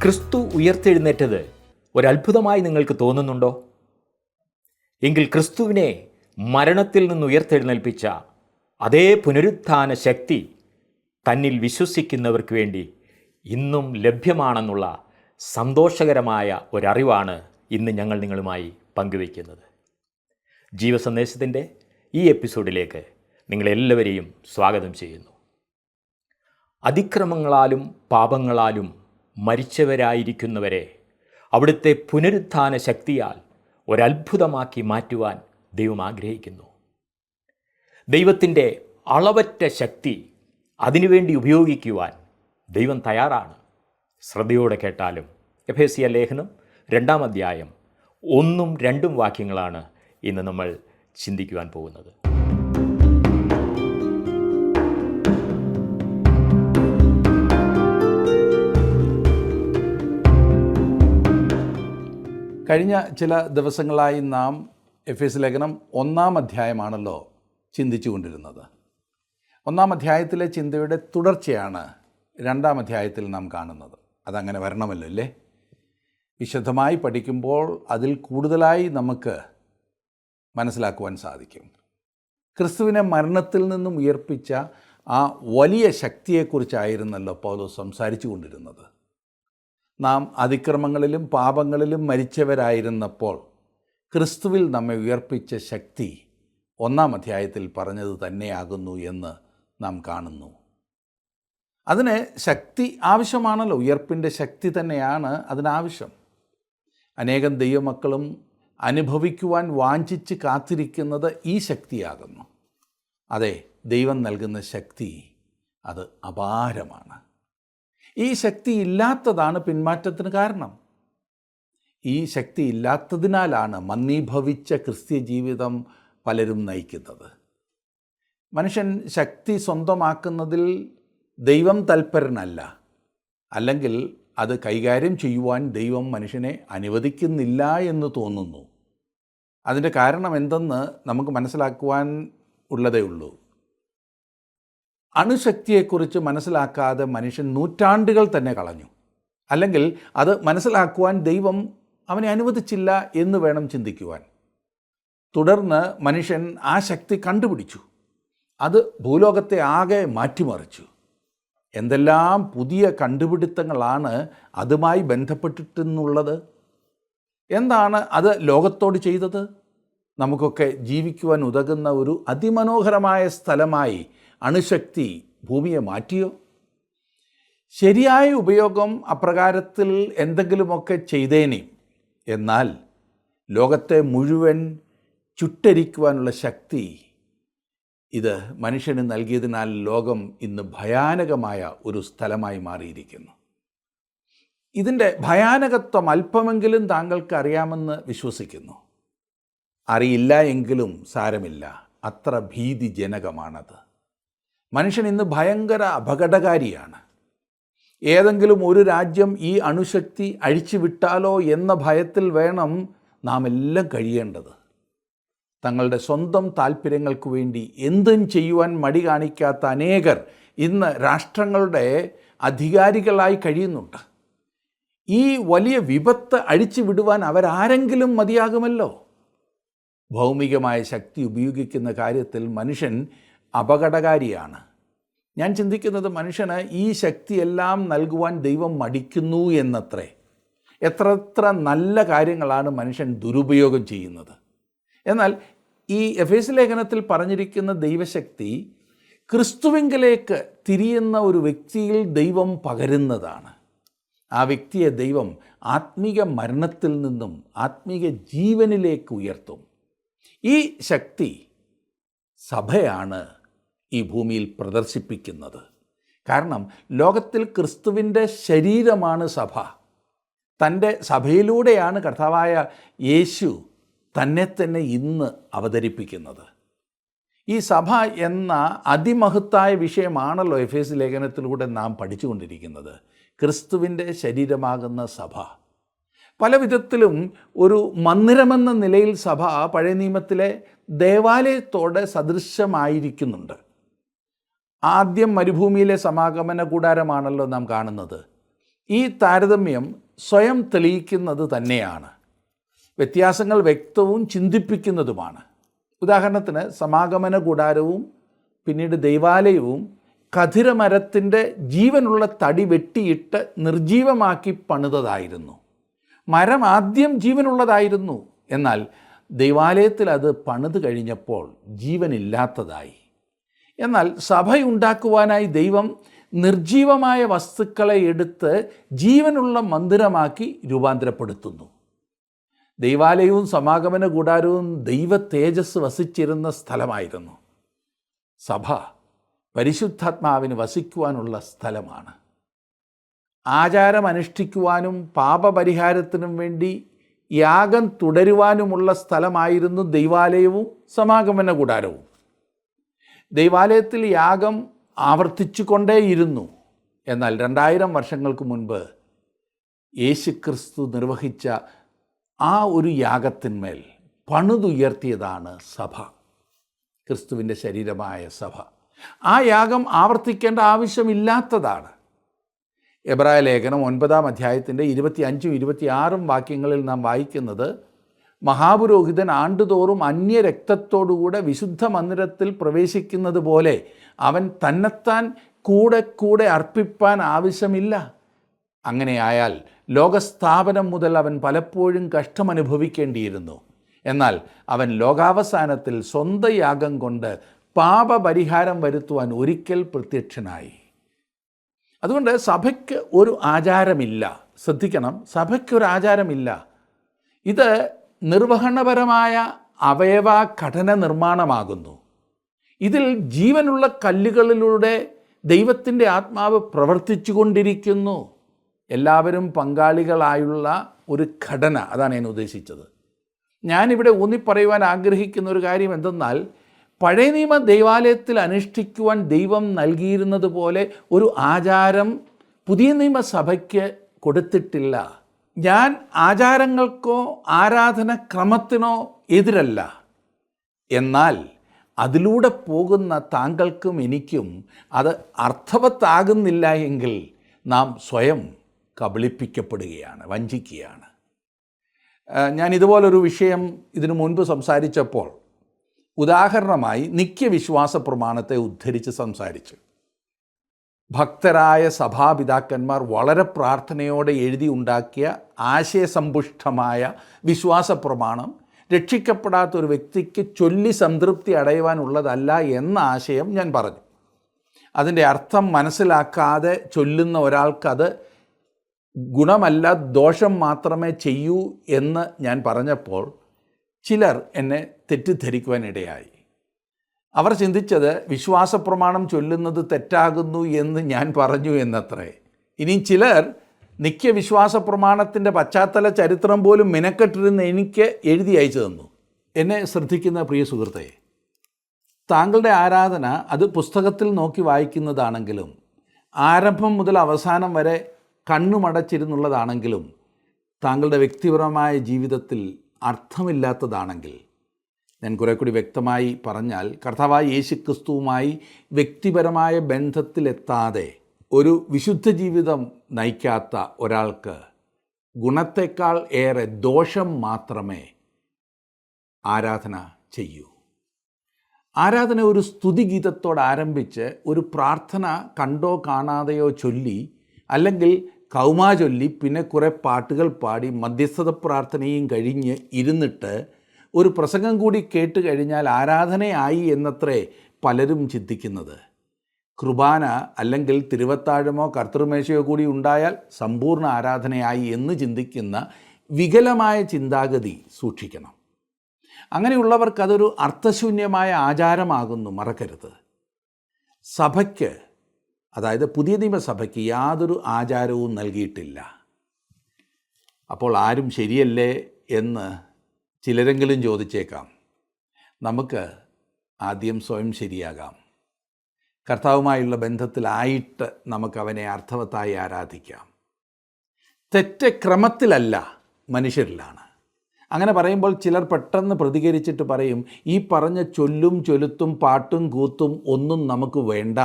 ക്രിസ്തു ഉയർത്തെഴുന്നേറ്റത് ഒരത്ഭുതമായി നിങ്ങൾക്ക് തോന്നുന്നുണ്ടോ? എങ്കിൽ ക്രിസ്തുവിനെ മരണത്തിൽ നിന്ന് ഉയർത്തെഴുന്നേൽപ്പിച്ച അതേ പുനരുത്ഥാന ശക്തി തന്നിൽ വിശ്വസിക്കുന്നവർക്ക് വേണ്ടി ഇന്നും ലഭ്യമാണെന്നുള്ള സന്തോഷകരമായ ഒരറിവാണ് ഇന്ന് ഞങ്ങൾ നിങ്ങളുമായി പങ്കുവയ്ക്കുന്നത്. ജീവസന്ദേശത്തിൻ്റെ ഈ എപ്പിസോഡിലേക്ക് നിങ്ങളെല്ലാവരെയും സ്വാഗതം ചെയ്യുന്നു. അതിക്രമങ്ങളാലും പാപങ്ങളാലും മരിച്ചവരായിരിക്കുന്നവരെ അവിടുത്തെ പുനരുത്ഥാന ശക്തിയാൽ ഒരത്ഭുതമാക്കി മാറ്റുവാൻ ദൈവം ആഗ്രഹിക്കുന്നു. ദൈവത്തിൻ്റെ അളവറ്റ ശക്തി അതിനുവേണ്ടി ഉപയോഗിക്കുവാൻ ദൈവം തയ്യാറാണ്. ശ്രദ്ധയോടെ കേട്ടാലും. എഫേസ്യ ലേഖനം 2-ാം അധ്യായം 1-2 വാക്യങ്ങളാണ് ഇന്ന് നമ്മൾ ചിന്തിക്കുവാൻ പോകുന്നത്. കഴിഞ്ഞ ചില ദിവസങ്ങളായി നാം എഫേസ്യ ലേഖനം 1-ാം അധ്യായമാണല്ലോ ചിന്തിച്ചു കൊണ്ടിരുന്നത്. 1-ാം അധ്യായത്തിലെ ചിന്തയുടെ തുടർച്ചയാണ് 2-ാം അധ്യായത്തിൽ നാം കാണുന്നത്. അതങ്ങനെ വരണമല്ലോ അല്ലേ? വിശദമായി പഠിക്കുമ്പോൾ അതിൽ കൂടുതലായി നമുക്ക് മനസ്സിലാക്കുവാൻ സാധിക്കും. ക്രിസ്തുവിനെ മരണത്തിൽ നിന്നും ഉയർപ്പിച്ച ആ വലിയ ശക്തിയെക്കുറിച്ചായിരുന്നല്ലോ പൗലോസ് സംസാരിച്ചു കൊണ്ടിരുന്നത്. നാം അതിക്രമങ്ങളിലും പാപങ്ങളിലും മരിച്ചവരായിരുന്നപ്പോൾ ക്രിസ്തുവിൽ നമ്മെ ഉയർപ്പിച്ച ശക്തി 1-ാം അധ്യായത്തിൽ പറഞ്ഞത് തന്നെയാകുന്നു എന്ന് നാം കാണുന്നു. അതിന് ശക്തി ആവശ്യമാണല്ലോ. ഉയർപ്പിൻ്റെ ശക്തി തന്നെയാണ് അതിനാവശ്യം. അനേകം ദൈവമക്കളും അനുഭവിക്കുവാൻ വാഞ്ചിച്ച് കാത്തിരിക്കുന്നത് ഈ ശക്തിയാകുന്നു. അതെ, ദൈവം നൽകുന്ന ശക്തി അത് അപാരമാണ്. ഈ ശക്തി ഇല്ലാത്തതാണ് പിന്മാറ്റത്തിന് കാരണം. ഈ ശക്തി ഇല്ലാത്തതിനാലാണ് മന്ദീഭവിച്ച ക്രിസ്ത്യ ജീവിതം പലരും നയിക്കുന്നത്. മനുഷ്യൻ ശക്തി സ്വന്തമാക്കുന്നതിൽ ദൈവം തൽപരനല്ല, അല്ലെങ്കിൽ അത് കൈകാര്യം ചെയ്യുവാൻ ദൈവം മനുഷ്യനെ അനുവദിക്കുന്നില്ല എന്ന് തോന്നുന്നു. അതിൻ്റെ കാരണം എന്തെന്ന് നമുക്ക് മനസ്സിലാക്കുവാൻ ഉള്ളതേ ഉള്ളൂ. അണുശക്തിയെക്കുറിച്ച് മനസ്സിലാക്കാതെ മനുഷ്യൻ നൂറ്റാണ്ടുകൾ തന്നെ കളഞ്ഞു. അല്ലെങ്കിൽ അത് മനസ്സിലാക്കുവാൻ ദൈവം അവനെ അനുവദിച്ചില്ല എന്ന് വേണം ചിന്തിക്കുവാൻ. തുടർന്ന് മനുഷ്യൻ ആ ശക്തി കണ്ടുപിടിച്ചു. അത് ഭൂലോകത്തെ ആകെ മാറ്റിമറിച്ചു. എന്തെല്ലാം പുതിയ കണ്ടുപിടുത്തങ്ങളാണ് അതുമായി ബന്ധപ്പെട്ടിട്ടെന്നുള്ളത്. എന്താണ് അത് ലോകത്തോട് ചെയ്തത്? നമുക്കൊക്കെ ജീവിക്കുവാൻ ഉതകുന്ന ഒരു അതിമനോഹരമായ സ്ഥലമായി അണുശക്തി ഭൂമിയെ മാറ്റിയോ? ശരിയായ ഉപയോഗം അപ്രകാരത്തിൽ എന്തെങ്കിലുമൊക്കെ ചെയ്തേനെ. എന്നാൽ ലോകത്തെ മുഴുവൻ ചുട്ടരിക്കുവാനുള്ള ശക്തി ഇത് മനുഷ്യന് നൽകിയതിനാൽ ലോകം ഇന്ന് ഭയാനകമായ ഒരു സ്ഥലമായി മാറിയിരിക്കുന്നു. ഇതിൻ്റെ ഭയാനകത്വം അല്പമെങ്കിലും താങ്കൾക്ക് അറിയാമെന്ന് വിശ്വസിക്കുന്നു. അറിയില്ല എങ്കിലും സാരമില്ല, അത്ര ഭീതിജനകമാണത്. മനുഷ്യൻ ഇന്ന് ഭയങ്കര അപകടകാരിയാണ്. ഏതെങ്കിലും ഒരു രാജ്യം ഈ അണുശക്തി അഴിച്ചുവിട്ടാലോ എന്ന ഭയത്തിൽ വേണം നാം എല്ലാം കഴിയേണ്ടത്. തങ്ങളുടെ സ്വന്തം താല്പര്യങ്ങൾക്ക് വേണ്ടി എന്തും ചെയ്യുവാൻ മടി കാണിക്കാത്ത അനേകർ ഇന്ന് രാഷ്ട്രങ്ങളുടെ അധികാരികളായി കഴിയുന്നുണ്ട്. ഈ വലിയ വിപത്ത് അഴിച്ചു വിടുവാൻ അവരാരെങ്കിലും മതിയാകുമല്ലോ. ഭൗമികമായ ശക്തി ഉപയോഗിക്കുന്ന കാര്യത്തിൽ മനുഷ്യൻ അപകടകാരിയാണ്. ഞാൻ ചിന്തിക്കുന്നത് മനുഷ്യന് ഈ ശക്തിയെല്ലാം നൽകുവാൻ ദൈവം മടിക്കുന്നു എന്നത്രേ. എത്ര നല്ല കാര്യങ്ങളാണ് മനുഷ്യൻ ദുരുപയോഗം ചെയ്യുന്നത്. എന്നാൽ ഈ എഫേസ്യ ലേഖനത്തിൽ പറഞ്ഞിരിക്കുന്ന ദൈവശക്തി ക്രിസ്തുവിങ്കലേക്ക് തിരിയുന്ന ഒരു വ്യക്തിയിൽ ദൈവം പകരുന്നതാണ്. ആ വ്യക്തിയെ ദൈവം ആത്മീക മരണത്തിൽ നിന്നും ആത്മീക ജീവനിലേക്ക് ഉയർത്തും. ഈ ശക്തി സഭയാണ് ഈ ഭൂമിയിൽ പ്രദർശിപ്പിക്കുന്നത്. കാരണം ലോകത്തിൽ ക്രിസ്തുവിൻ്റെ ശരീരമാണ് സഭ. തൻ്റെ സഭയിലൂടെയാണ് കർത്താവായ യേശു തന്നെ തന്നെ ഇന്ന് അവതരിപ്പിക്കുന്നത്. ഈ സഭ എന്ന അതിമഹത്തായ വിഷയമാണല്ലോ എഫേസ്യ ലേഖനത്തിലൂടെ നാം പഠിച്ചുകൊണ്ടിരിക്കുന്നത്. ക്രിസ്തുവിൻ്റെ ശരീരമാകുന്ന സഭ പല വിധത്തിലും ഒരു മന്ദിരമെന്ന നിലയിൽ സഭ പഴയ നിയമത്തിലെ ദേവാലയത്തോട് സദൃശമായിരിക്കുന്നുണ്ട്. ആദ്യം മരുഭൂമിയിലെ സമാഗമന കൂടാരമാണല്ലോ നാം കാണുന്നത്. ഈ താരതമ്യം സ്വയം തെളിയിക്കുന്നത് തന്നെയാണ്. വ്യത്യാസങ്ങൾ വ്യക്തവും ചിന്തിപ്പിക്കുന്നതുമാണ്. ഉദാഹരണത്തിന് സമാഗമന കൂടാരവും പിന്നീട് ദൈവാലയവും കതിരമരത്തിൻ്റെ ജീവനുള്ള തടി വെട്ടിയിട്ട് നിർജീവമാക്കി പണിതതായിരുന്നു. മരം ആദ്യം ജീവനുള്ളതായിരുന്നു, എന്നാൽ ദൈവാലയത്തിൽ അത് പണിത് കഴിഞ്ഞപ്പോൾ ജീവനില്ലാത്തതായി. എന്നാൽ സഭയുണ്ടാക്കുവാനായി ദൈവം നിർജീവമായ വസ്തുക്കളെ എടുത്ത് ജീവനുള്ള മന്ദിരമാക്കി രൂപാന്തരപ്പെടുത്തുന്നു. ദൈവാലയവും സമാഗമന കൂടാരവും ദൈവ തേജസ് വസിച്ചിരുന്ന സ്ഥലമായിരുന്നു. സഭ പരിശുദ്ധാത്മാവിന് വസിക്കുവാനുള്ള സ്ഥലമാണ്. ആചാരം അനുഷ്ഠിക്കുവാനും പാപപരിഹാരത്തിനും വേണ്ടി യാഗം തുടരുവാനുമുള്ള സ്ഥലമായിരുന്നു ദൈവാലയവും സമാഗമന കൂടാരവും. ദൈവാലയത്തിൽ യാഗം ആവർത്തിച്ചു കൊണ്ടേയിരുന്നു. എന്നാൽ 2000 വർഷങ്ങൾക്ക് മുൻപ് യേശുക്രിസ്തു നിർവഹിച്ച ആ ഒരു യാഗത്തിന്മേൽ പണിതുയർത്തിയതാണ് സഭ, ക്രിസ്തുവിൻ്റെ ശരീരമായ സഭ. ആ യാഗം ആവർത്തിക്കേണ്ട ആവശ്യമില്ലാത്തതാണ്. എബ്രായ ലേഖനം 9-ാം അധ്യായത്തിൻ്റെ 25-ഉം 26-ഉം വാക്യങ്ങളിൽ നാം വായിക്കുന്നത്, മഹാപുരോഹിതൻ ആണ്ടുതോറും അന്യരക്തത്തോടുകൂടെ വിശുദ്ധ മന്ദിരത്തിൽ പ്രവേശിക്കുന്നത് പോലെ അവൻ തന്നെത്താൻ കൂടെ കൂടെ അർപ്പിപ്പാൻ ആവശ്യമില്ല. അങ്ങനെയായാൽ ലോകസ്ഥാപനം മുതൽ അവൻ പലപ്പോഴും കഷ്ടമനുഭവിക്കേണ്ടിയിരുന്നു. എന്നാൽ അവൻ ലോകാവസാനത്തിൽ സ്വന്തം യാഗം കൊണ്ട് പാപപരിഹാരം വരുത്തുവാൻ ഒരിക്കൽ പ്രത്യക്ഷനായി. അതുകൊണ്ട് സഭയ്ക്ക് ഒരു ആചാരമില്ല. ശ്രദ്ധിക്കണം, സഭയ്ക്കൊരു ആചാരമില്ല. ഇത് നിർവഹണപരമായ അവയവ ഘടന നിർമ്മാണമാകുന്നു. ഇതിൽ ജീവനുള്ള കല്ലുകളിലൂടെ ദൈവത്തിൻ്റെ ആത്മാവ് പ്രവർത്തിച്ചു കൊണ്ടിരിക്കുന്നു. എല്ലാവരും പങ്കാളികളായുള്ള ഒരു ഘടന, അതാണ് ഞാൻ ഉദ്ദേശിച്ചത്. ഞാനിവിടെ ഊന്നിപ്പറയുവാൻ ആഗ്രഹിക്കുന്ന ഒരു കാര്യം എന്തെന്നാൽ, പഴയ നിയമ ദൈവാലയത്തിൽ അനുഷ്ഠിക്കുവാൻ ദൈവം നൽകിയിരുന്നത് പോലെ ഒരു ആചാരം പുതിയ നിയമസഭയ്ക്ക് കൊടുത്തിട്ടില്ല. ഞാൻ ആചാരങ്ങൾക്കോ ആരാധനക്രമത്തിനോ എതിരല്ല. എന്നാൽ അതിലൂടെ പോകുന്ന താങ്കൾക്കും എനിക്കും അത് അർത്ഥവത്താകുന്നില്ല എങ്കിൽ നാം സ്വയം കബളിപ്പിക്കപ്പെടുകയാണ്, വഞ്ചിക്കുകയാണ്. ഞാൻ ഇതുപോലൊരു വിഷയം ഇതിനു മുൻപ് സംസാരിച്ചപ്പോൾ ഉദാഹരണമായി നിത്യവിശ്വാസ പ്രമാണത്തെ ഉദ്ധരിച്ച് സംസാരിച്ചു. ഭക്തരായ സഭാപിതാക്കന്മാർ വളരെ പ്രാർത്ഥനയോടെ എഴുതി ഉണ്ടാക്കിയ ആശയസമ്പുഷ്ടമായ വിശ്വാസ പ്രമാണം രക്ഷിക്കപ്പെടാത്ത ഒരു വ്യക്തിക്ക് ചൊല്ലി സംതൃപ്തി അടയുവാനുള്ളതല്ല എന്ന ആശയം ഞാൻ പറഞ്ഞു. അതിൻ്റെ അർത്ഥം മനസ്സിലാക്കാതെ ചൊല്ലുന്ന ഒരാൾക്കത് ഗുണമല്ല, ദോഷം മാത്രമേ ചെയ്യൂ എന്ന് ഞാൻ പറഞ്ഞപ്പോൾ ചിലർ എന്നെ തെറ്റിദ്ധരിക്കുവാനിടയായി. അവർ ചിന്തിച്ചത് വിശ്വാസപ്രമാണം ചൊല്ലുന്നത് തെറ്റാകുന്നു എന്ന് ഞാൻ പറഞ്ഞു എന്നത്രേ. ഇനി ചിലർ നിത്യവിശ്വാസ പ്രമാണത്തിൻ്റെ പശ്ചാത്തല ചരിത്രം പോലും മിനക്കെട്ടിരുന്ന് എനിക്ക് എഴുതി അയച്ചു തന്നു. എന്നെ ശ്രദ്ധിക്കുന്ന പ്രിയ സുഹൃത്തെ, താങ്കളുടെ ആരാധന അത് പുസ്തകത്തിൽ നോക്കി വായിക്കുന്നതാണെങ്കിലും ആരംഭം മുതൽ അവസാനം വരെ കണ്ണുമടച്ചിരുന്നുള്ളതാണെങ്കിലും താങ്കളുടെ വ്യക്തിപരമായ ജീവിതത്തിൽ അർത്ഥമില്ലാത്തതാണെങ്കിൽ, ഞാൻ കുറെ കൂടി വ്യക്തമായി പറഞ്ഞാൽ, കർത്താവായ യേശുക്രിസ്തുവുമായി വ്യക്തിപരമായ ബന്ധത്തിലെത്താതെ ഒരു വിശുദ്ധ ജീവിതം നയിക്കാത്ത ഒരാൾക്ക് ഗുണത്തേക്കാൾ ഏറെ ദോഷം മാത്രമേ ആരാധന ചെയ്യൂ. ആരാധന ഒരു സ്തുതിഗീതത്തോട് ആരംഭിച്ച് ഒരു പ്രാർത്ഥന കണ്ടോ കാണാതെയോ ചൊല്ലി, അല്ലെങ്കിൽ കൗമാ ചൊല്ലി, പിന്നെ കുറേ പാട്ടുകൾ പാടി മധ്യസ്ഥത പ്രാർത്ഥനയും കഴിഞ്ഞ് ഇരുന്നിട്ട് ഒരു പ്രസംഗം കൂടി കേട്ട് കഴിഞ്ഞാൽ ആരാധനയായി എന്നത്രേ പലരും ചിന്തിക്കുന്നത്. കുർബാന അല്ലെങ്കിൽ തിരുവത്താഴമോ കർത്തൃമേശയോ കൂടി ഉണ്ടായാൽ സമ്പൂർണ്ണ ആരാധനയായി എന്ന് ചിന്തിക്കുന്ന വികലമായ ചിന്താഗതി സൂക്ഷിക്കണം. അങ്ങനെയുള്ളവർക്ക് അതൊരു അർത്ഥശൂന്യമായ ആചാരമാകുന്നു, മറക്കരുത്. സഭയ്ക്ക്, അതായത് പുതിയ നിയമസഭയ്ക്ക് യാതൊരു ആചാരവും നൽകിയിട്ടില്ല. അപ്പോൾ ആരും ശരിയല്ലേ എന്ന് ചിലരെങ്കിലും ചോദിച്ചേക്കാം. നമുക്ക് ആദ്യം സ്വയം ശരിയാകാം. കർത്താവുമായുള്ള ബന്ധത്തിലായിട്ട് നമുക്കവനെ അർത്ഥവത്തായി ആരാധിക്കാം. തെറ്റ് ക്രമത്തിലല്ല, മനുഷ്യരിലാണ്. അങ്ങനെ പറയുമ്പോൾ ചിലർ പെട്ടെന്ന് പ്രതികരിച്ചിട്ട് പറയും, ഈ പറഞ്ഞ ചൊല്ലും ചൊലുത്തും പാട്ടും കൂത്തും ഒന്നും നമുക്ക് വേണ്ട.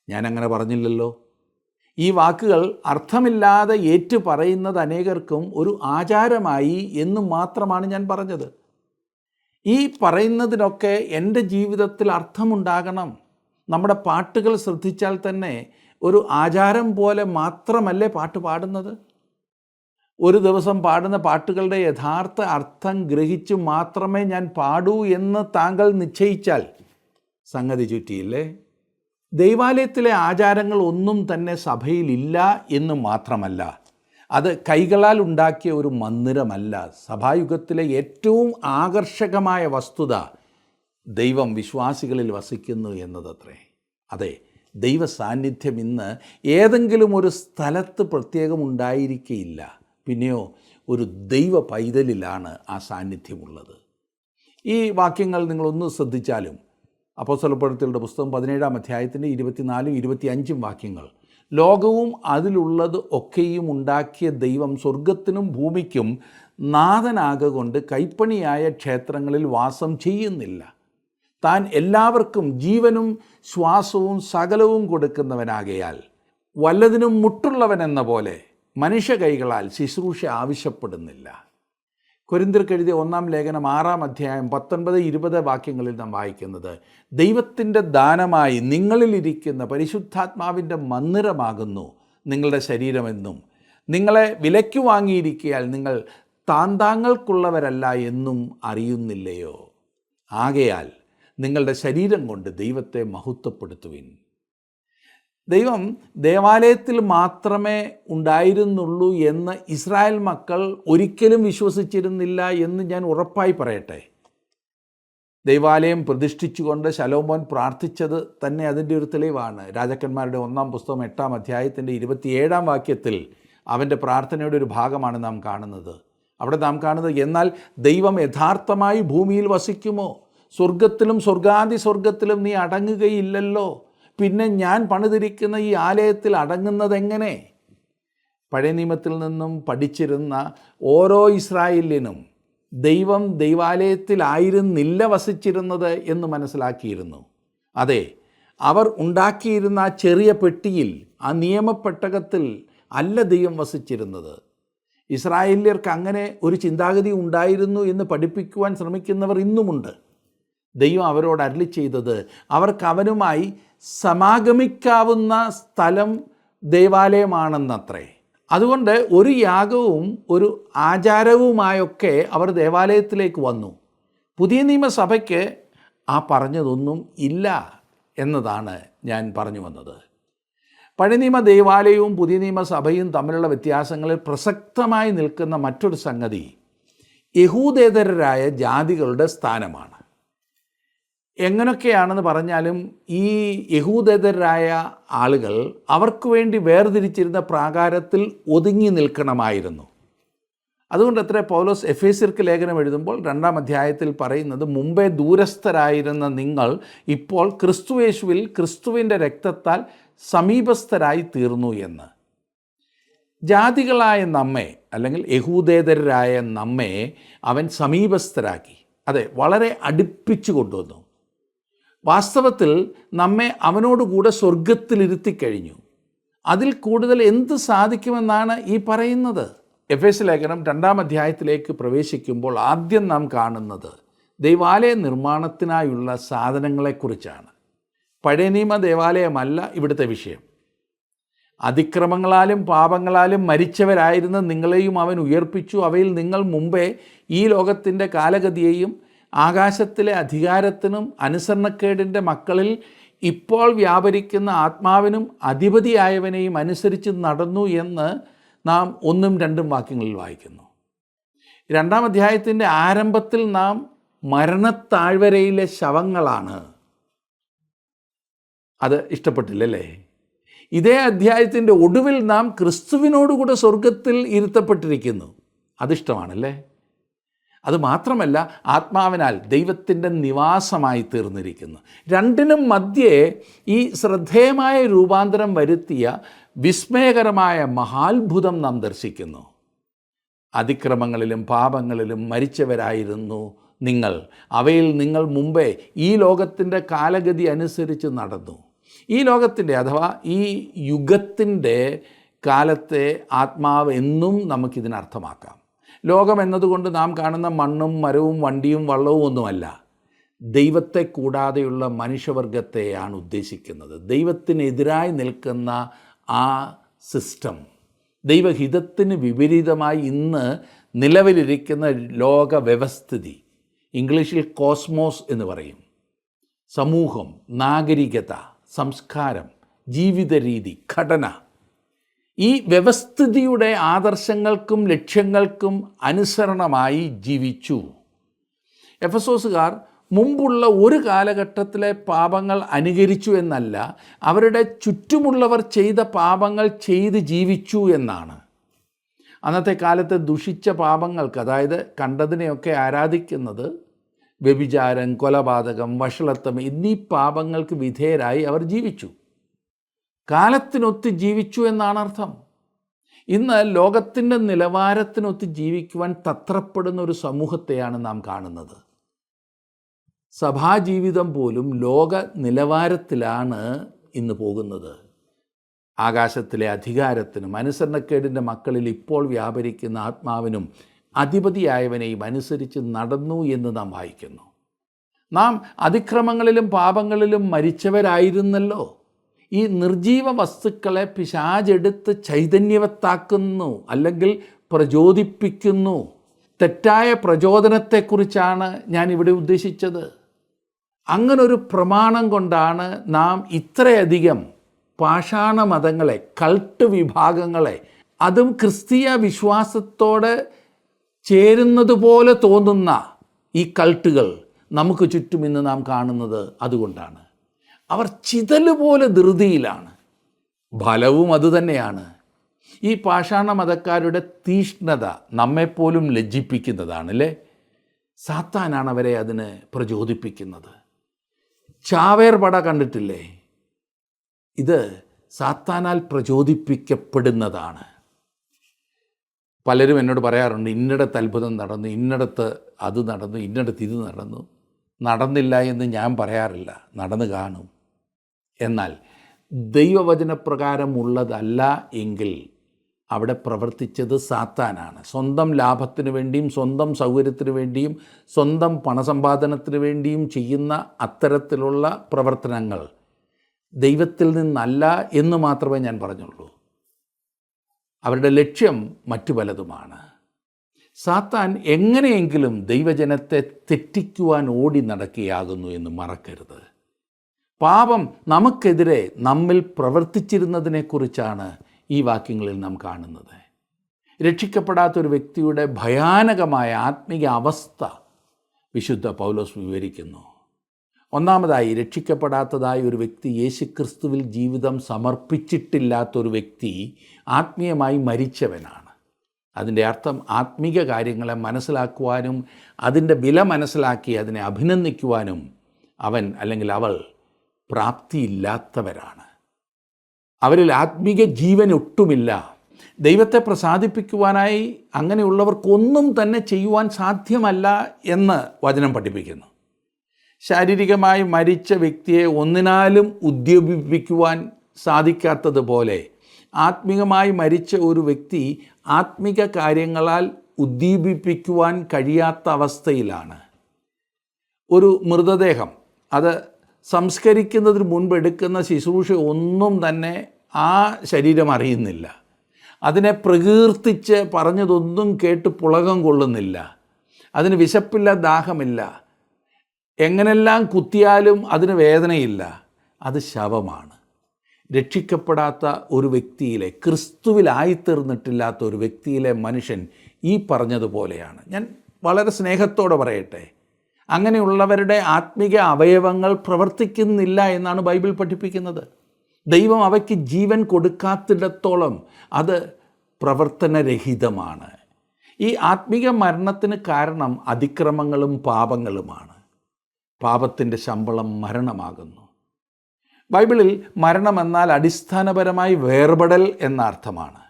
ഞാനങ്ങനെ പറഞ്ഞില്ലല്ലോ. ഈ വാക്കുകൾ അർത്ഥമില്ലാതെ ഏറ്റു പറയുന്നത് അനേകർക്കും ഒരു ആചാരമായി എന്നും മാത്രമാണ് ഞാൻ പറഞ്ഞത്. ഈ പറയുന്നതിനൊക്കെ എൻ്റെ ജീവിതത്തിൽ അർത്ഥമുണ്ടാകണം. നമ്മുടെ പാട്ടുകൾ ശ്രദ്ധിച്ചാൽ തന്നെ ഒരു ആചാരം പോലെ മാത്രമല്ലേ പാട്ട് പാടുന്നത്. ഒരു ദിവസം പാടുന്ന പാട്ടുകളുടെ യഥാർത്ഥ അർത്ഥം ഗ്രഹിച്ചു മാത്രമേ ഞാൻ പാടൂ എന്ന് താങ്കൾ നിശ്ചയിച്ചാൽ സംഗതി ചുറ്റിയില്ലേ. ദൈവാലയത്തിലെ ആചാരങ്ങൾ ഒന്നും തന്നെ സഭയിലില്ല എന്ന് മാത്രമല്ല, അത് കൈകളാൽ ഉണ്ടാക്കിയ ഒരു മന്ദിരമല്ല. സഭായുഗത്തിലെ ഏറ്റവും ആകർഷകമായ വസ്തുത ദൈവം വിശ്വാസികളിൽ വസിക്കുന്നു എന്നതത്രേ. അതെ, ദൈവ സാന്നിധ്യം ഇന്ന് ഏതെങ്കിലും ഒരു സ്ഥലത്ത് പ്രത്യേകം ഉണ്ടായിരിക്കുകയില്ല. പിന്നെയോ ഒരു ദൈവ പൈതലിലാണ് ആ സാന്നിധ്യമുള്ളത്. ഈ വാക്യങ്ങൾ നിങ്ങളൊന്ന് ശ്രദ്ധിച്ചാലും അപ്പോസ്തലപ്രവൃത്തികളുടെ പുസ്തകം 17-ാം അധ്യായത്തിൻ്റെ 24-ഉം 25-ഉം വാക്യങ്ങൾ, ലോകവും അതിലുള്ളത് ഒക്കെയും ഉണ്ടാക്കിയ ദൈവം സ്വർഗത്തിനും ഭൂമിക്കും നാഥനാകൊണ്ട് കൈപ്പണിയായ ക്ഷേത്രങ്ങളിൽ വാസം ചെയ്യുന്നില്ല. താൻ എല്ലാവർക്കും ജീവനും ശ്വാസവും സകലവും കൊടുക്കുന്നവനാകയാൽ വല്ലതിനും മുട്ടുള്ളവനെന്ന പോലെ മനുഷ്യ കൈകളാൽ ശുശ്രൂഷ ആവശ്യപ്പെടുന്നില്ല. കൊരിന്ത്യർക്ക് എഴുതിയ 1-ാം ലേഖനം 6-ാം അധ്യായം 19-20 വാക്യങ്ങളിൽ നാം വായിക്കുന്നത്, ദൈവത്തിൻ്റെ ദാനമായി നിങ്ങളിലിരിക്കുന്ന പരിശുദ്ധാത്മാവിൻ്റെ മന്ദിരമാകുന്നു നിങ്ങളുടെ ശരീരമെന്നും നിങ്ങളെ വിലയ്ക്ക് വാങ്ങിയിരിക്കയാൽ നിങ്ങൾ താന്താങ്ങൾക്കുള്ളവരല്ല എന്നും അറിയുന്നില്ലയോ. ആകയാൽ നിങ്ങളുടെ ശരീരം കൊണ്ട് ദൈവത്തെ മഹത്വപ്പെടുത്തുവിൻ. ദൈവം ദേവാലയത്തിൽ മാത്രമേ ഉണ്ടായിരുന്നുള്ളൂ എന്ന് ഇസ്രായേൽ മക്കൾ ഒരിക്കലും വിശ്വസിച്ചിരുന്നില്ല എന്ന് ഞാൻ ഉറപ്പായി പറയട്ടെ. ദൈവാലയം പ്രതിഷ്ഠിച്ചുകൊണ്ട് ശലോമോൻ പ്രാർത്ഥിച്ചത് തന്നെ അതിൻ്റെ ഒരു തെളിവാണ്. രാജാക്കന്മാരുടെ 1-ാം പുസ്തകം 8-ാം അധ്യായത്തിൻ്റെ 27-ാം വാക്യത്തിൽ അവൻ്റെ പ്രാർത്ഥനയുടെ ഒരു ഭാഗമാണ് നാം കാണുന്നത്. അവിടെ നാം കാണുന്നത്, എന്നാൽ ദൈവം യഥാർത്ഥമായി ഭൂമിയിൽ വസിക്കുമോ? സ്വർഗത്തിലും സ്വർഗാദി സ്വർഗത്തിലും നീ അടങ്ങുകയില്ലല്ലോ. പിന്നെ ഞാൻ പണിതിരിക്കുന്ന ഈ ആലയത്തിൽ അടങ്ങുന്നതെങ്ങനെ? പഴയ നിയമത്തിൽ നിന്നും പഠിച്ചിരുന്ന ഓരോ ഇസ്രായേലിനും ദൈവം ദൈവാലയത്തിലായിരുന്നില്ല വസിച്ചിരുന്നത് എന്ന് മനസ്സിലാക്കിയിരുന്നു. അതെ, അവർ ഉണ്ടാക്കിയിരുന്ന ആ ചെറിയ പെട്ടിയിൽ, ആ നിയമപ്പെട്ടകത്തിൽ അല്ല ദൈവം വസിച്ചിരുന്നത്. ഇസ്രായേല്യർക്ക് അങ്ങനെ ഒരു ചിന്താഗതി ഉണ്ടായിരുന്നു എന്ന് പഠിപ്പിക്കുവാൻ ശ്രമിക്കുന്നവർ ഇന്നുമുണ്ട്. ദൈവം അവരോട് അരുളി ചെയ്തത്, അവർക്ക് അവനുമായി സമാഗമിക്കാവുന്ന സ്ഥലം ദേവാലയമാണെന്നത്രേ. അതുകൊണ്ട് ഒരു യാഗവും ഒരു ആചാരവുമായൊക്കെ അവർ ദേവാലയത്തിലേക്ക് വന്നു. പുതിയ നിയമസഭയ്ക്ക് ആ പറഞ്ഞതൊന്നും ഇല്ല എന്നതാണ് ഞാൻ പറഞ്ഞു വന്നത്. പഴയ നിയമ ദേവാലയവും പുതിയ നിയമസഭയും തമ്മിലുള്ള വ്യത്യാസങ്ങളിൽ പ്രസക്തമായി നിൽക്കുന്ന മറ്റൊരു സംഗതി യഹൂദേതരരായ ജാതികളുടെ സ്ഥാനമാണ്. എങ്ങനെയൊക്കെയാണെന്ന് പറഞ്ഞാലും ഈ യഹൂദേതരരായ ആളുകൾ അവർക്ക് വേണ്ടി വേർതിരിച്ചിരുന്ന പ്രാകാരത്തിൽ ഒതുങ്ങി നിൽക്കണമായിരുന്നു. അതുകൊണ്ട് അത്ര പൗലോസ് എഫേസ്യർക്ക് ലേഖനം എഴുതുമ്പോൾ 2-ാം അധ്യായത്തിൽ പറയുന്നത്, മുമ്പേ ദൂരസ്ഥരായിരുന്ന നിങ്ങൾ ഇപ്പോൾ ക്രിസ്തുയേശുവിൽ ക്രിസ്തുവിൻ്റെ രക്തത്താൽ സമീപസ്ഥരായി തീർന്നു എന്ന്. ജാതികളായ നമ്മെ, അല്ലെങ്കിൽ യഹൂദേതരരായ നമ്മെ അവൻ സമീപസ്ഥരാക്കി. അതെ, വളരെ അടുപ്പിച്ചു കൊണ്ടുവന്നു. വാസ്തവത്തിൽ നമ്മെ അവനോടുകൂടെ സ്വർഗത്തിലിരുത്തിക്കഴിഞ്ഞു. അതിൽ കൂടുതൽ എന്ത് സാധിക്കുമെന്നാണ് ഈ പറയുന്നത്. എഫേസ്യ ലേഖനം 2-ാം അധ്യായത്തിലേക്ക് പ്രവേശിക്കുമ്പോൾ ആദ്യം നാം കാണുന്നത് ദൈവാലയ നിർമ്മാണത്തിനായുള്ള സാധനങ്ങളെക്കുറിച്ചാണ്. പഴയ നിയമ ദേവാലയമല്ല ഇവിടുത്തെ വിഷയം. അതിക്രമങ്ങളാലും പാപങ്ങളാലും മരിച്ചവരായിരുന്ന നിങ്ങളെയും അവൻ ഉയർപ്പിച്ചു. അവയിൽ നിങ്ങൾ മുമ്പേ ഈ ലോകത്തിൻ്റെ കാലഗതിയെയും ആകാശത്തിലെ അധികാരത്തിനും അനുസരണക്കേടിൻ്റെ മക്കളിൽ ഇപ്പോൾ വ്യാപരിക്കുന്ന ആത്മാവിനും അധിപതിയായവനെയും അനുസരിച്ച് നടന്നു എന്ന് നാം 1-ഉം 2-ഉം വാക്യങ്ങളിൽ വായിക്കുന്നു. 2-ാം അധ്യായത്തിൻ്റെ ആരംഭത്തിൽ നാം മരണത്താഴ്വരയിലെ ശവങ്ങളാണ്. അത് ഇഷ്ടപ്പെട്ടില്ലല്ലേ? ഇതേ അധ്യായത്തിൻ്റെ ഒടുവിൽ നാം ക്രിസ്തുവിനോടുകൂടെ സ്വർഗത്തിൽ ഇരുത്തപ്പെട്ടിരിക്കുന്നു. അതിഷ്ടമാണല്ലേ? അതുമാത്രമല്ല, ആത്മാവിനാൽ ദൈവത്തിൻ്റെ നിവാസമായി തീർന്നിരിക്കുന്നു. രണ്ടിനും മധ്യേ ഈ ശ്രദ്ധേയമായ രൂപാന്തരം വരുത്തിയ വിസ്മയകരമായ മഹാത്ഭുതം നാം ദർശിക്കുന്നു. അതിക്രമങ്ങളിലും പാപങ്ങളിലും മരിച്ചവരായിരുന്നു നിങ്ങൾ. അവയിൽ നിങ്ങൾ മുമ്പേ ഈ ലോകത്തിൻ്റെ കാലഗതി അനുസരിച്ച് നടന്നു. ഈ ലോകത്തിൻ്റെ അഥവാ ഈ യുഗത്തിൻ്റെ കാലത്തെ ആത്മാവ് എന്നും നമുക്കിതിനർത്ഥമാക്കാം. ലോകം എന്നതുകൊണ്ട് നാം കാണുന്ന മണ്ണും മരവും വണ്ടിയും വള്ളവും ഒന്നുമല്ല. ദൈവത്തെ കൂടാതെയുള്ള മനുഷ്യവർഗത്തെയാണ് ഉദ്ദേശിക്കുന്നത്. ദൈവത്തിനെതിരായി നിൽക്കുന്ന ആ സിസ്റ്റം, ദൈവഹിതത്തിന് വിപരീതമായി ഇന്ന് നിലവിലിരിക്കുന്ന ലോക വ്യവസ്ഥിതി, ഇംഗ്ലീഷിൽ കോസ്മോസ് എന്ന് പറയും, സമൂഹം, നാഗരികത, സംസ്കാരം, ജീവിത രീതി, ഘടന, ഈ വ്യവസ്ഥിതിയുടെ ആദർശങ്ങൾക്കും ലക്ഷ്യങ്ങൾക്കും അനുസരണമായി ജീവിച്ചു. എഫെസോസുകാർ മുമ്പുള്ള ഒരു കാലഘട്ടത്തിലെ പാപങ്ങൾ അനുകരിച്ചു എന്നല്ല, അവരുടെ ചുറ്റുമുള്ളവർ ചെയ്ത പാപങ്ങൾ ചെയ്ത് ജീവിച്ചു എന്നാണ്. അന്നത്തെ കാലത്തെ ദുഷിച്ച പാപങ്ങൾക്ക്, അതായത് കണ്ടതിനെയൊക്കെ ആരാധിക്കുന്നത്, വ്യഭിചാരം, കൊലപാതകം, വഷളത്വം എന്നീ പാപങ്ങൾക്ക് വിധേയരായി അവർ ജീവിച്ചു. കാലത്തിനൊത്ത് ജീവിച്ചു എന്നാണ് അർത്ഥം. ഇന്ന് ലോകത്തിൻ്റെ നിലവാരത്തിനൊത്ത് ജീവിക്കുവാൻ തത്രപ്പെടുന്ന ഒരു സമൂഹത്തെയാണ് നാം കാണുന്നത്. സഭാജീവിതം പോലും ലോക നിലവാരത്തിലാണ് ഇന്ന് പോകുന്നത്. ആകാശത്തിലെ അധികാരത്തിനും അനുസരണക്കേടിൻ്റെ മക്കളിൽ ഇപ്പോൾ വ്യാപരിക്കുന്ന ആത്മാവിനും അധിപതിയായവനെയും അനുസരിച്ച് നടന്നു എന്ന് നാം വായിക്കുന്നു. നാം അതിക്രമങ്ങളിലും പാപങ്ങളിലും മരിച്ചവരായിരുന്നല്ലോ. ഈ നിർജീവ വസ്തുക്കളെ പിശാചെടുത്ത് ചൈതന്യവത്താക്കുന്നു, അല്ലെങ്കിൽ പ്രചോദിപ്പിക്കുന്നു. തെറ്റായ പ്രചോദനത്തെക്കുറിച്ചാണ് ഞാൻ ഇവിടെ ഉദ്ദേശിച്ചത്. അങ്ങനൊരു പ്രമാണം കൊണ്ടാണ് നാം ഇത്രയധികം പാഷാണ മതങ്ങളെ, കൾട്ട് വിഭാഗങ്ങളെ, അതും ക്രിസ്തീയ വിശ്വാസത്തോട് ചേരുന്നത് പോലെ തോന്നുന്ന ഈ കൾട്ടുകൾ നമുക്ക് ചുറ്റും ഇന്ന് നാം കാണുന്നത്. അതുകൊണ്ടാണ് അവർ ചിതലുപോലെ ധൃതിയിലാണ്. ഫലവും അതുതന്നെയാണ്. ഈ പാഷാണ മതക്കാരുടെ തീഷ്ണത നമ്മെപ്പോലും ലജ്ജിപ്പിക്കുന്നതാണ് അല്ലേ? സാത്താനാണ് അവരെ അതിന് പ്രചോദിപ്പിക്കുന്നത്. ചാവേർ പട കണ്ടിട്ടില്ലേ? ഇത് സാത്താനാൽ പ്രചോദിപ്പിക്കപ്പെടുന്നതാണ്. പലരും എന്നോട് പറയാറുണ്ട്, ഇന്നിടത്ത് അത്ഭുതം നടന്നു, ഇന്നിടത്ത് അത് നടന്നു, ഇന്നിടത്ത് ഇത് നടന്നു. നടന്നില്ല എന്ന് ഞാൻ പറയാറില്ല, നടന്നു കാണും. എന്നാൽ ദൈവവചനപ്രകാരമുള്ളതല്ല എങ്കിൽ അവിടെ പ്രവർത്തിച്ചത് സാത്താനാണ്. സ്വന്തം ലാഭത്തിന് വേണ്ടിയും സ്വന്തം സൗകര്യത്തിന് വേണ്ടിയും സ്വന്തം പണസമ്പാദനത്തിന് വേണ്ടിയും ചെയ്യുന്ന അത്തരത്തിലുള്ള പ്രവർത്തനങ്ങൾ ദൈവത്തിൽ നിന്നല്ല എന്ന് മാത്രമേ ഞാൻ പറഞ്ഞുള്ളൂ. അവരുടെ ലക്ഷ്യം മറ്റു പലതുമാണ്. സാത്താൻ എങ്ങനെയെങ്കിലും ദൈവജനത്തെ തെറ്റിക്കുവാൻ ഓടി നടക്കുകയാകുന്നു എന്ന് മറക്കരുത്. പാപം നമുക്കെതിരെ നമ്മിൽ പ്രവർത്തിച്ചിരുന്നതിനെക്കുറിച്ചാണ് ഈ വാക്യങ്ങളിൽ നാം കാണുന്നത്. രക്ഷിക്കപ്പെടാത്തൊരു വ്യക്തിയുടെ ഭയാനകമായ ആത്മീയ അവസ്ഥ വിശുദ്ധ പൗലോസ് വിവരിക്കുന്നു. ഒന്നാമതായി, രക്ഷിക്കപ്പെടാത്തതായ ഒരു വ്യക്തി, യേശുക്രിസ്തുവിൽ ജീവിതം സമർപ്പിച്ചിട്ടില്ലാത്തൊരു വ്യക്തി ആത്മീയമായി മരിച്ചവനാണ്. അതിൻ്റെ അർത്ഥം ആത്മീക കാര്യങ്ങളെ മനസ്സിലാക്കുവാനും അതിൻ്റെ വില മനസ്സിലാക്കി അതിനെ അഭിനന്ദിക്കുവാനും അവൻ അല്ലെങ്കിൽ അവൾ പ്രാപ്തിയില്ലാത്തവരാണ്. അവരിൽ ആത്മീക ജീവൻ ഒട്ടുമില്ല. ദൈവത്തെ പ്രസാദിപ്പിക്കുവാനായി അങ്ങനെയുള്ളവർക്കൊന്നും തന്നെ ചെയ്യുവാൻ സാധ്യമല്ല എന്ന് വചനം പഠിപ്പിക്കുന്നു. ശാരീരികമായി മരിച്ച വ്യക്തിയെ ഒന്നിനാലും ഉദ്ദീപിപ്പിക്കുവാൻ സാധിക്കാത്തതുപോലെ ആത്മീകമായി മരിച്ച ഒരു വ്യക്തി ആത്മീക കാര്യങ്ങളാൽ ഉദ്ദീപിപ്പിക്കുവാൻ കഴിയാത്ത അവസ്ഥയിലാണ്. ഒരു മൃതദേഹം അത് സംസ്കരിക്കുന്നതിന് മുൻപ് എടുക്കുന്ന ശുശ്രൂഷ ഒന്നും തന്നെ ആ ശരീരം അറിയുന്നില്ല. അതിനെ പ്രകീർത്തിച്ച് പറഞ്ഞതൊന്നും കേട്ട് പുളകം കൊള്ളുന്നില്ല. അതിന് വിശപ്പില്ല, ദാഹമില്ല, എങ്ങനെല്ലാം കുത്തിയാലും അതിന് വേദനയില്ല. അത് ശവമാണ്. രക്ഷിക്കപ്പെടാത്ത ഒരു വ്യക്തിയിലെ, ക്രിസ്തുവിലായിത്തീർന്നിട്ടില്ലാത്ത ഒരു വ്യക്തിയിലെ മനുഷ്യൻ ഈ പറഞ്ഞതുപോലെയാണ്. ഞാൻ വളരെ സ്നേഹത്തോടെ പറയട്ടെ, അങ്ങനെയുള്ളവരുടെ ആത്മീക അവയവങ്ങൾ പ്രവർത്തിക്കുന്നില്ല എന്നാണ് ബൈബിൾ പഠിപ്പിക്കുന്നത്. ദൈവം അവയ്ക്ക് ജീവൻ കൊടുക്കാത്തിടത്തോളം അത് പ്രവർത്തനരഹിതമാണ്. ഈ ആത്മീക മരണത്തിന് കാരണം അതിക്രമങ്ങളും പാപങ്ങളുമാണ്. പാപത്തിൻ്റെ ശമ്പളം മരണമാകുന്നു. ബൈബിളിൽ മരണമെന്നാൽ അടിസ്ഥാനപരമായി വേർപെടൽ എന്ന അർത്ഥമാണ്.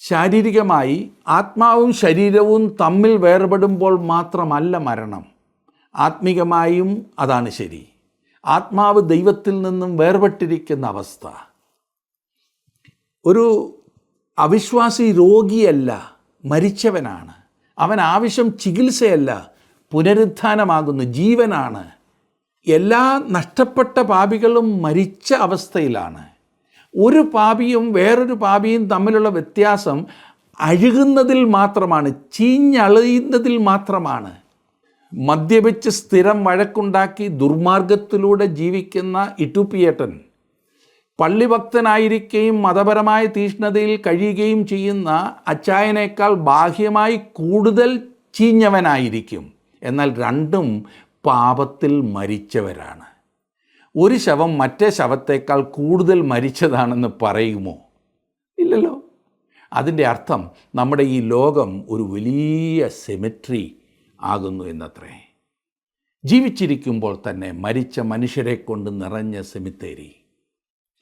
ശാരീരികമായി ആത്മാവും ശരീരവും തമ്മിൽ വേർപെടുമ്പോൾ മാത്രമല്ല മരണം, ആത്മീകമായും അതാണ് ശരി. ആത്മാവ് ദൈവത്തിൽ നിന്നും വേർപെട്ടിരിക്കുന്ന അവസ്ഥ. ഒരു അവിശ്വാസി രോഗിയല്ല, മരിച്ചവനാണ്. അവൻ ആവശ്യം ചികിത്സയല്ല, പുനരുത്ഥാനമാകുന്നു, ജീവനാണ്. എല്ലാ നഷ്ടപ്പെട്ട പാപികളും മരിച്ച അവസ്ഥയിലാണ്. ഒരു പാപിയും വേറൊരു പാപിയും തമ്മിലുള്ള വ്യത്യാസം അഴുകുന്നതിൽ മാത്രമാണ്, ചീഞ്ഞളിയുന്നതിൽ മാത്രമാണ്. മദ്യപിച്ച് സ്ഥിരം വഴക്കുണ്ടാക്കി ദുർമാർഗത്തിലൂടെ ജീവിക്കുന്ന ഇട്ടുപ്പിയേട്ടൻ, പള്ളിഭക്തനായിരിക്കുകയും മതപരമായ തീഷ്ണതയിൽ കഴിയുകയും ചെയ്യുന്ന അച്ചായനേക്കാൾ ബാഹ്യമായി കൂടുതൽ ചീഞ്ഞവനായിരിക്കും. എന്നാൽ രണ്ടും പാപത്തിൽ മരിച്ചവരാണ്. ഒരു ശവം മറ്റേ ശവത്തേക്കാൾ കൂടുതൽ മരിച്ചതാണെന്ന് പറയുമോ? ഇല്ലല്ലോ. അതിൻ്റെ അർത്ഥം നമ്മുടെ ഈ ലോകം ഒരു വലിയ സെമിട്രി ആകുന്നു എന്നത്രേ. ജീവിച്ചിരിക്കുമ്പോൾ തന്നെ മരിച്ച മനുഷ്യരെ കൊണ്ട് നിറഞ്ഞ സെമിത്തേരി.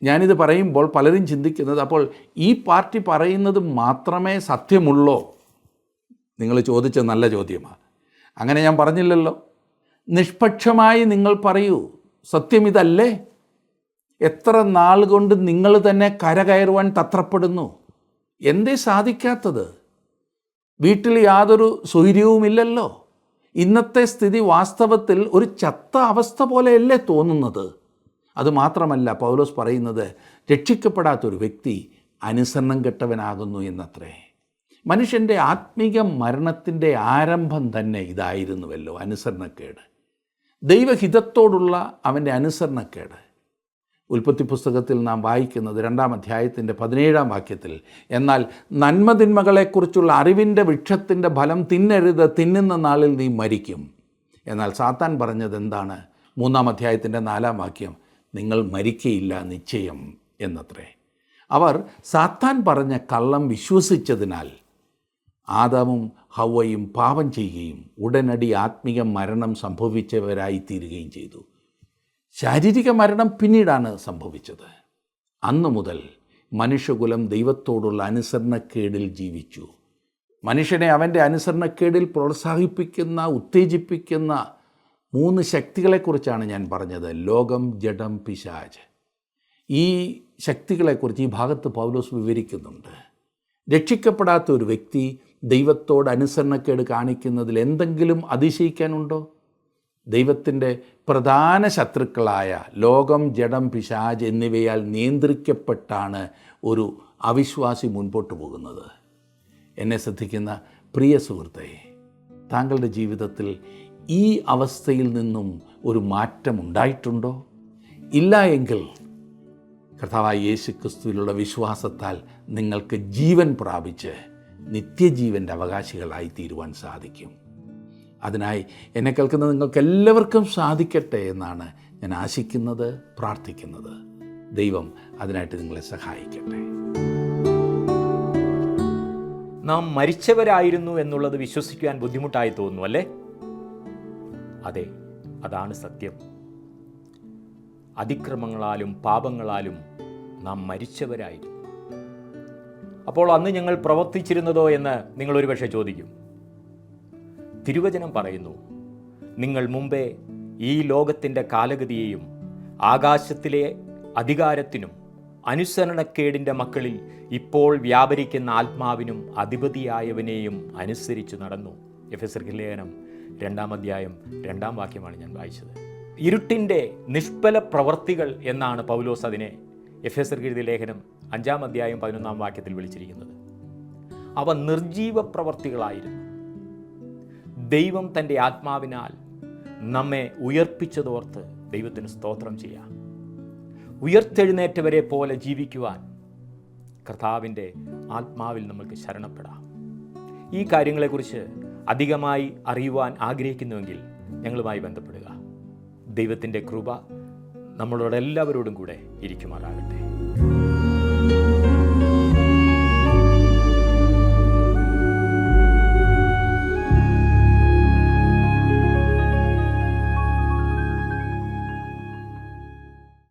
ഞാനിത് പറയുമ്പോൾ പലരും ചിന്തിക്കുന്നത്, അപ്പോൾ ഈ പാർട്ടി പറയുന്നത് മാത്രമേ സത്യമുള്ളോ? നിങ്ങൾ ചോദിച്ച നല്ല ചോദ്യമാണ്. അങ്ങനെ ഞാൻ പറഞ്ഞില്ലല്ലോ. നിഷ്പക്ഷമായി നിങ്ങൾ പറയൂ, സത്യം ഇതല്ലേ? എത്ര നാൾ കൊണ്ട് നിങ്ങൾ തന്നെ കരകയറുവാൻ തത്രപ്പെടുന്നു? എന്തേ സാധിക്കാത്തത്? വീട്ടിൽ യാതൊരു സ്വൈര്യവുമില്ലല്ലോ. ഇന്നത്തെ സ്ഥിതി വാസ്തവത്തിൽ ഒരു ചത്ത അവസ്ഥ പോലെയല്ലേ തോന്നുന്നത്? അതുമാത്രമല്ല, പൗലോസ് പറയുന്നത് രക്ഷിക്കപ്പെടാത്തൊരു വ്യക്തി അനുസരണം കെട്ടവനാകുന്നു എന്നത്രേ. മനുഷ്യൻ്റെ ആത്മീക മരണത്തിൻ്റെ ആരംഭം തന്നെ ഇതായിരുന്നുവല്ലോ, അനുസരണക്കേട്. ദൈവഹിതത്തോടുള്ള അവൻ്റെ അനുസരണക്കേട്. ഉൽപ്പത്തി പുസ്തകത്തിൽ നാം വായിക്കുന്നത് 2-ാം അധ്യായത്തിൻ്റെ 17-ാം വാക്യത്തിൽ, എന്നാൽ നന്മതിന്മകളെക്കുറിച്ചുള്ള അറിവിൻ്റെ വൃക്ഷത്തിൻ്റെ ഫലം തിന്നരുത്, തിന്നുന്ന നാളിൽ നീ മരിക്കും. എന്നാൽ സാത്താൻ പറഞ്ഞത് എന്താണ്? 3-ാം അധ്യായത്തിൻ്റെ 4-ാം വാക്യം, നിങ്ങൾ മരിക്കയില്ല നിശ്ചയം എന്നത്രേ. അവർ സാത്താൻ പറഞ്ഞ കള്ളം വിശ്വസിച്ചതിനാൽ ആദാമും ഹവ്വയും പാപം ചെയ്യുകയും ഉടനടി ആത്മീക മരണം സംഭവിച്ചവരായിത്തീരുകയും ചെയ്തു. ശാരീരിക മരണം പിന്നീടാണ് സംഭവിച്ചത്. അന്നു മുതൽ മനുഷ്യകുലം ദൈവത്തോടുള്ള അനുസരണക്കേടിൽ ജീവിച്ചു. മനുഷ്യനെ അവൻ്റെ അനുസരണക്കേടിൽ പ്രോത്സാഹിപ്പിക്കുന്ന, ഉത്തേജിപ്പിക്കുന്ന 3 ശക്തികളെക്കുറിച്ചാണ് ഞാൻ പറഞ്ഞത്. ലോകം, ജഡം, പിശാച്. ഈ ശക്തികളെക്കുറിച്ച് ഈ ഭാഗത്ത് പൗലോസ് വിവരിക്കുന്നുണ്ട്. രക്ഷിക്കപ്പെടാത്ത ഒരു വ്യക്തി ദൈവത്തോട് അനുസരണക്കേട് കാണിക്കുന്നതിൽ എന്തെങ്കിലും അതിശയിക്കാനുണ്ടോ? ദൈവത്തിൻ്റെ പ്രധാന ശത്രുക്കളായ ലോകം, ജഡം, പിശാച് എന്നിവയാൽ നിയന്ത്രിക്കപ്പെട്ടാണ് ഒരു അവിശ്വാസി മുൻപോട്ട് പോകുന്നത്. എന്നെ ശ്രദ്ധിക്കുന്ന പ്രിയ സുഹൃത്തേ, താങ്കളുടെ ജീവിതത്തിൽ ഈ അവസ്ഥയിൽ നിന്നും ഒരു മാറ്റം ഉണ്ടായിട്ടുണ്ടോ? ഇല്ല എങ്കിൽ കർത്താവായ യേശു ക്രിസ്തുവിലുള്ള വിശ്വാസത്താൽ നിങ്ങൾക്ക് ജീവൻ പ്രാപിച്ച് നിത്യജീവൻ്റെ അവകാശികളായി തീരുവാൻ സാധിക്കും. അതിനായി എന്നെ കേൾക്കുന്ന നിങ്ങൾക്കെല്ലാവർക്കും സാധിക്കട്ടെ എന്നാണ് ഞാൻ ആശിക്കുന്നത്, പ്രാർത്ഥിക്കുന്നത്. ദൈവം അതിനായിട്ട് നിങ്ങളെ സഹായിക്കട്ടെ. നാം മരിച്ചവരായിരുന്നു എന്നുള്ളത് വിശ്വസിക്കാൻ ബുദ്ധിമുട്ടായി തോന്നുന്നു, അല്ലേ? അതെ, അതാണ് സത്യം. അതിക്രമങ്ങളാലും പാപങ്ങളാലും നാം മരിച്ചവരായിരുന്നു. അപ്പോൾ അന്ന് ഞങ്ങൾ പ്രവർത്തിച്ചിരുന്നതോ എന്ന് നിങ്ങളൊരു പക്ഷേ ചോദിക്കും. തിരുവചനം പറയുന്നു, നിങ്ങൾ മുമ്പേ ഈ ലോകത്തിൻ്റെ കാലഗതിയെയും ആകാശത്തിലെ അധികാരത്തിനും അനുസരണക്കേടിൻ്റെ മക്കളിൽ ഇപ്പോൾ വ്യാപരിക്കുന്ന ആത്മാവിനും അധിപതിയായവനെയും അനുസരിച്ച് നടന്നു. എഫെസ്യർക്ക് ലേഖനം 2-ാം അധ്യായം 2-ാം വാക്യമാണ് ഞാൻ വായിച്ചത്. ഇരുട്ടിൻ്റെ നിഷ്ഫല പ്രവർത്തികൾ എന്നാണ് പൗലോസ് അതിനെ എഫെസ്യർക്ക് എഴുതിയ ലേഖനം 5-ാം അധ്യായം 11-ാം വാക്യത്തിൽ വിളിച്ചിരിക്കുന്നത്. അവ നിർജീവ പ്രവർത്തികളായിരുന്നു. ദൈവം തൻ്റെ ആത്മാവിനാൽ നമ്മെ ഉയർപ്പിച്ചതോർത്ത് ദൈവത്തിന് സ്തോത്രം ചെയ്യാം. ഉയർത്തെഴുന്നേറ്റവരെ പോലെ ജീവിക്കുവാൻ കർത്താവിൻ്റെ ആത്മാവിൽ നമുക്ക് ശരണപ്പെടാം. ഈ കാര്യങ്ങളെക്കുറിച്ച് അധികമായി അറിയുവാൻ ആഗ്രഹിക്കുന്നുവെങ്കിൽ ഞങ്ങളുമായി ബന്ധപ്പെടുക. ദൈവത്തിൻ്റെ കൃപ നമ്മളോട് എല്ലാവരോടും കൂടെ ഇരിക്കുമാറാകട്ടെ.